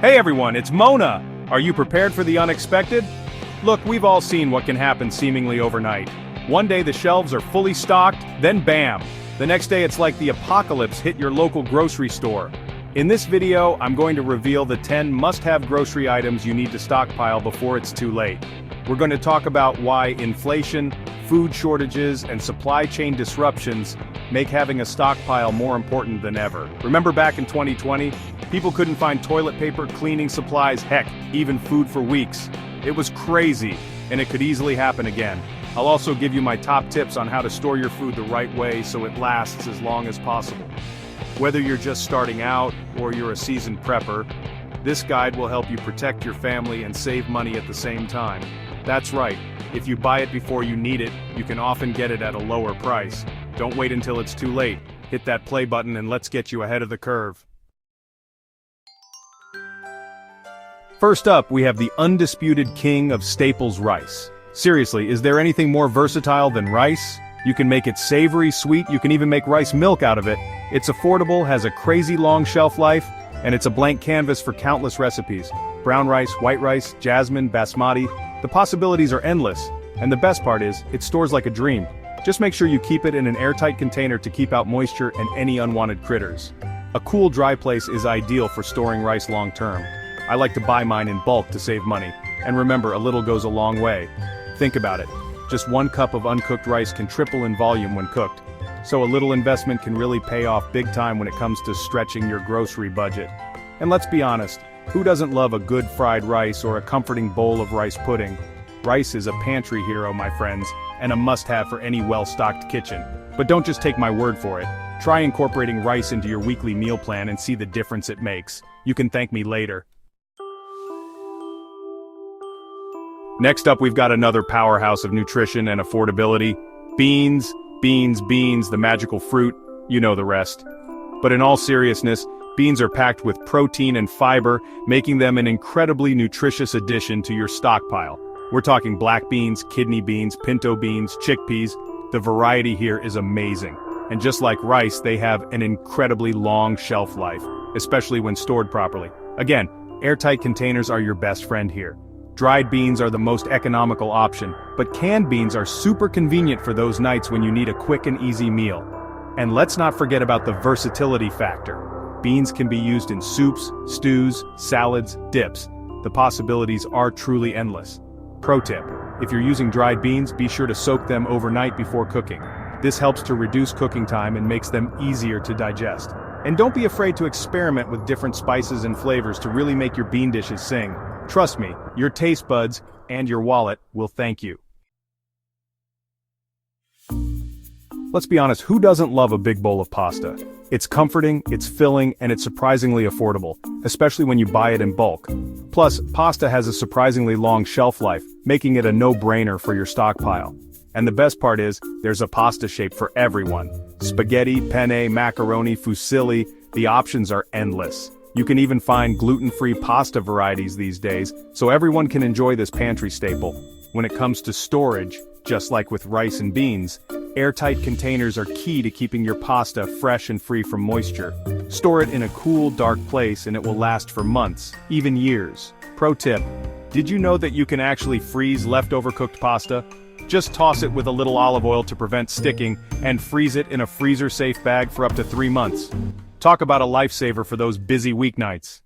Hey everyone, it's Mona! Are you prepared for the unexpected? Look, we've all seen what can happen seemingly overnight. One day the shelves are fully stocked, then bam! The next day it's like the apocalypse hit your local grocery store. In this video, I'm going to reveal the 10 must-have grocery items you need to stockpile before it's too late. We're going to talk about why inflation, food shortages, and supply chain disruptions make having a stockpile more important than ever. Remember back in 2020? People couldn't find toilet paper, cleaning supplies, heck, even food for weeks. It was crazy, and it could easily happen again. I'll also give you my top tips on how to store your food the right way so it lasts as long as possible. Whether you're just starting out or you're a seasoned prepper, this guide will help you protect your family and save money at the same time. That's right, if you buy it before you need it, you can often get it at a lower price. Don't wait until it's too late. Hit that play button and let's get you ahead of the curve. First up, we have the undisputed king of staples, rice. Seriously, is there anything more versatile than rice? You can make it savory, sweet, you can even make rice milk out of it. It's affordable, has a crazy long shelf life, and it's a blank canvas for countless recipes. Brown rice, white rice, jasmine, basmati, the possibilities are endless. And the best part is, it stores like a dream. Just make sure you keep it in an airtight container to keep out moisture and any unwanted critters. A cool, dry place is ideal for storing rice long term. I like to buy mine in bulk to save money. And remember, a little goes a long way. Think about it. Just 1 cup of uncooked rice can triple in volume when cooked. So a little investment can really pay off big time when it comes to stretching your grocery budget. And let's be honest, who doesn't love a good fried rice or a comforting bowl of rice pudding? Rice is a pantry hero, my friends, and a must-have for any well-stocked kitchen. But don't just take my word for it. Try incorporating rice into your weekly meal plan and see the difference it makes. You can thank me later. Next up, we've got another powerhouse of nutrition and affordability. Beans, beans, beans, the magical fruit, you know the rest. But in all seriousness, beans are packed with protein and fiber, making them an incredibly nutritious addition to your stockpile. We're talking black beans, kidney beans, pinto beans, chickpeas. The variety here is amazing. And just like rice, they have an incredibly long shelf life, especially when stored properly. Again, airtight containers are your best friend here. Dried beans are the most economical option, but canned beans are super convenient for those nights when you need a quick and easy meal. And let's not forget about the versatility factor. Beans can be used in soups, stews, salads, dips. The possibilities are truly endless. Pro tip: if you're using dried beans, be sure to soak them overnight before cooking. This helps to reduce cooking time and makes them easier to digest. And don't be afraid to experiment with different spices and flavors to really make your bean dishes sing. Trust me, your taste buds and your wallet will thank you. Let's be honest, who doesn't love a big bowl of pasta? It's comforting, it's filling, and it's surprisingly affordable, especially when you buy it in bulk. Plus, pasta has a surprisingly long shelf life, making it a no-brainer for your stockpile. And the best part is, there's a pasta shape for everyone. Spaghetti, penne, macaroni, fusilli, the options are endless. You can even find gluten-free pasta varieties these days, so everyone can enjoy this pantry staple. When it comes to storage, just like with rice and beans, airtight containers are key to keeping your pasta fresh and free from moisture. Store it in a cool, dark place and it will last for months, even years. Pro tip: did you know that you can actually freeze leftover cooked pasta? Just toss it with a little olive oil to prevent sticking, and freeze it in a freezer-safe bag for up to 3 months. Talk about a lifesaver for those busy weeknights.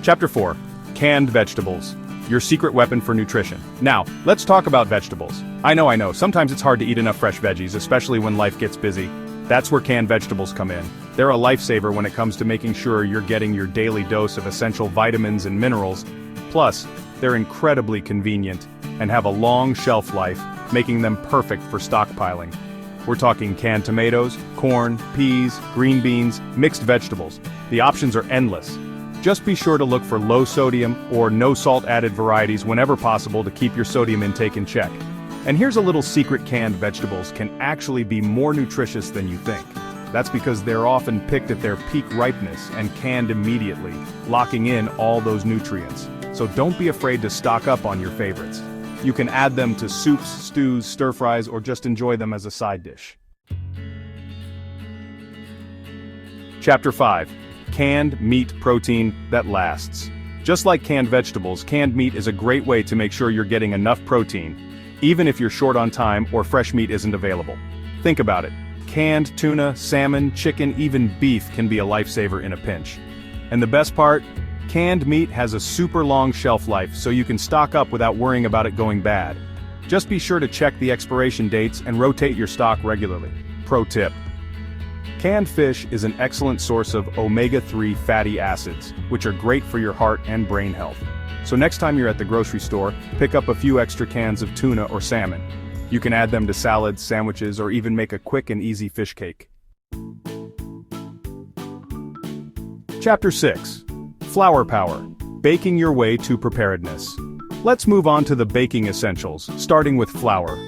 Chapter 4. Canned vegetables. Your secret weapon for nutrition. Now, let's talk about vegetables. I know, sometimes it's hard to eat enough fresh veggies, especially when life gets busy. That's where canned vegetables come in. They're a lifesaver when it comes to making sure you're getting your daily dose of essential vitamins and minerals. Plus, they're incredibly convenient and have a long shelf life, making them perfect for stockpiling. We're talking canned tomatoes, corn, peas, green beans, mixed vegetables. The options are endless. Just be sure to look for low sodium or no salt added varieties whenever possible to keep your sodium intake in check. And here's a little secret: canned vegetables can actually be more nutritious than you think. That's because they're often picked at their peak ripeness and canned immediately, locking in all those nutrients. So don't be afraid to stock up on your favorites. You can add them to soups, stews, stir-fries, or just enjoy them as a side dish. Chapter 5. canned meat protein that lasts. Just like canned vegetables, canned meat is a great way to make sure you're getting enough protein, even if you're short on time or fresh meat isn't available. Think about it. Canned tuna, salmon, chicken, even beef can be a lifesaver in a pinch. And the best part? Canned meat has a super long shelf life, so you can stock up without worrying about it going bad. Just be sure to check the expiration dates and rotate your stock regularly. Pro tip. Canned fish is an excellent source of omega-3 fatty acids, which are great for your heart and brain health. So next time you're at the grocery store, pick up a few extra cans of tuna or salmon. You can add them to salads, sandwiches, or even make a quick and easy fish cake. Chapter 6. Flour Power. Baking your way to preparedness. Let's move on to the baking essentials, starting with flour.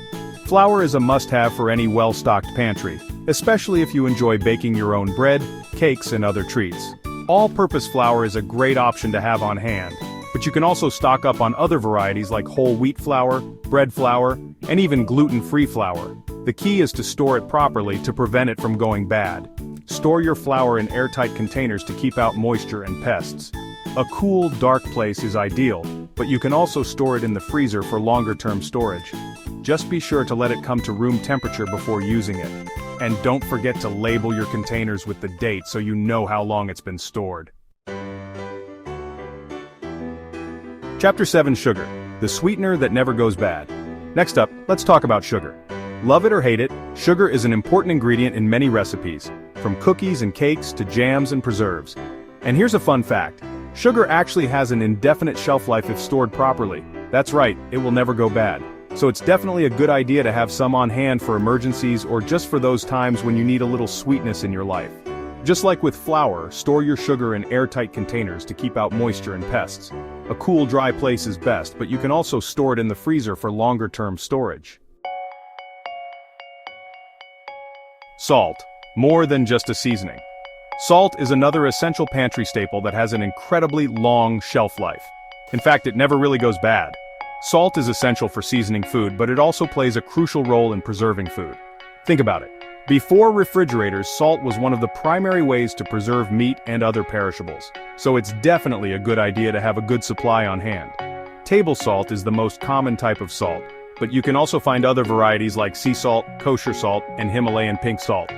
Flour is a must-have for any well-stocked pantry, especially if you enjoy baking your own bread, cakes, and other treats. All-purpose flour is a great option to have on hand, but you can also stock up on other varieties like whole wheat flour, bread flour, and even gluten-free flour. The key is to store it properly to prevent it from going bad. Store your flour in airtight containers to keep out moisture and pests. A cool, dark place is ideal, but you can also store it in the freezer for longer-term storage. Just be sure to let it come to room temperature before using it. And don't forget to label your containers with the date so you know how long it's been stored. Chapter 7. Sugar. The sweetener that never goes bad. Next up, let's talk about sugar. Love it or hate it, sugar is an important ingredient in many recipes, from cookies and cakes to jams and preserves. And here's a fun fact. Sugar actually has an indefinite shelf life if stored properly. That's right, it will never go bad. So it's definitely a good idea to have some on hand for emergencies or just for those times when you need a little sweetness in your life. Just like with flour, store your sugar in airtight containers to keep out moisture and pests. A cool, dry place is best, but you can also store it in the freezer for longer-term storage. Salt. More than just a seasoning. Salt is another essential pantry staple that has an incredibly long shelf life. In fact, it never really goes bad. Salt is essential for seasoning food, but it also plays a crucial role in preserving food. Think about it. Before refrigerators, salt was one of the primary ways to preserve meat and other perishables. So it's definitely a good idea to have a good supply on hand. Table salt is the most common type of salt, but you can also find other varieties like sea salt, kosher salt, and Himalayan pink salt.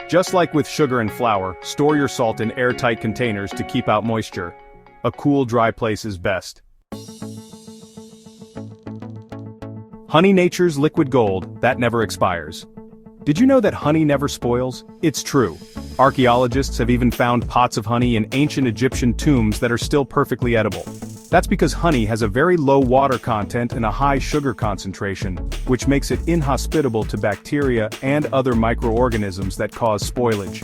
Just like with sugar and flour, store your salt in airtight containers to keep out moisture. A cool, dry place is best. Honey, nature's liquid gold, that never expires. Did you know that honey never spoils? It's true. Archaeologists have even found pots of honey in ancient Egyptian tombs that are still perfectly edible. That's because honey has a very low water content and a high sugar concentration, which makes it inhospitable to bacteria and other microorganisms that cause spoilage.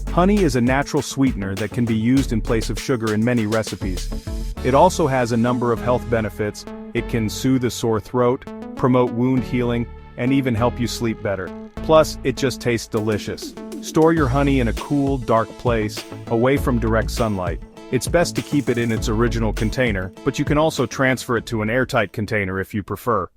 Honey is a natural sweetener that can be used in place of sugar in many recipes. It also has a number of health benefits. It can soothe a sore throat, promote wound healing, and even help you sleep better. Plus, it just tastes delicious. Store your honey in a cool, dark place, away from direct sunlight. It's best to keep it in its original container, but you can also transfer it to an airtight container if you prefer.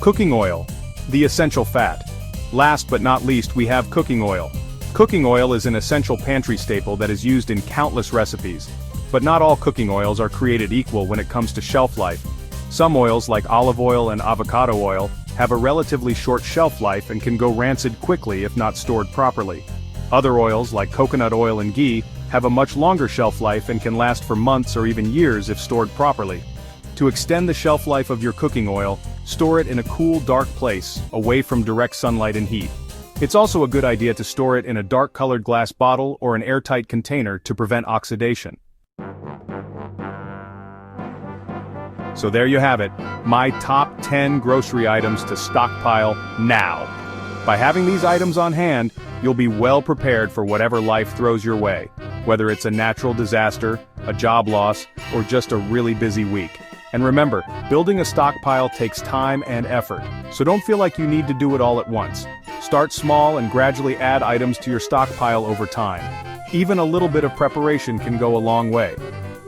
Cooking oil. The essential fat. Last but not least, we have cooking oil. Cooking oil is an essential pantry staple that is used in countless recipes. But not all cooking oils are created equal when it comes to shelf life. Some oils like olive oil and avocado oil have a relatively short shelf life and can go rancid quickly if not stored properly. Other oils like coconut oil and ghee have a much longer shelf life and can last for months or even years if stored properly. To extend the shelf life of your cooking oil, store it in a cool, dark place, away from direct sunlight and heat. It's also a good idea to store it in a dark-colored glass bottle or an airtight container to prevent oxidation. So there you have it, my top 10 grocery items to stockpile now. By having these items on hand, you'll be well prepared for whatever life throws your way, whether it's a natural disaster, a job loss, or just a really busy week. And remember, building a stockpile takes time and effort, so don't feel like you need to do it all at once. Start small and gradually add items to your stockpile over time. Even a little bit of preparation can go a long way.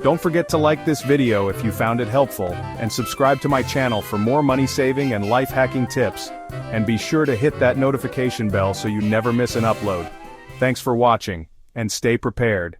Don't forget to like this video if you found it helpful, and subscribe to my channel for more money-saving and life-hacking tips. And be sure to hit that notification bell so you never miss an upload. Thanks for watching, and stay prepared.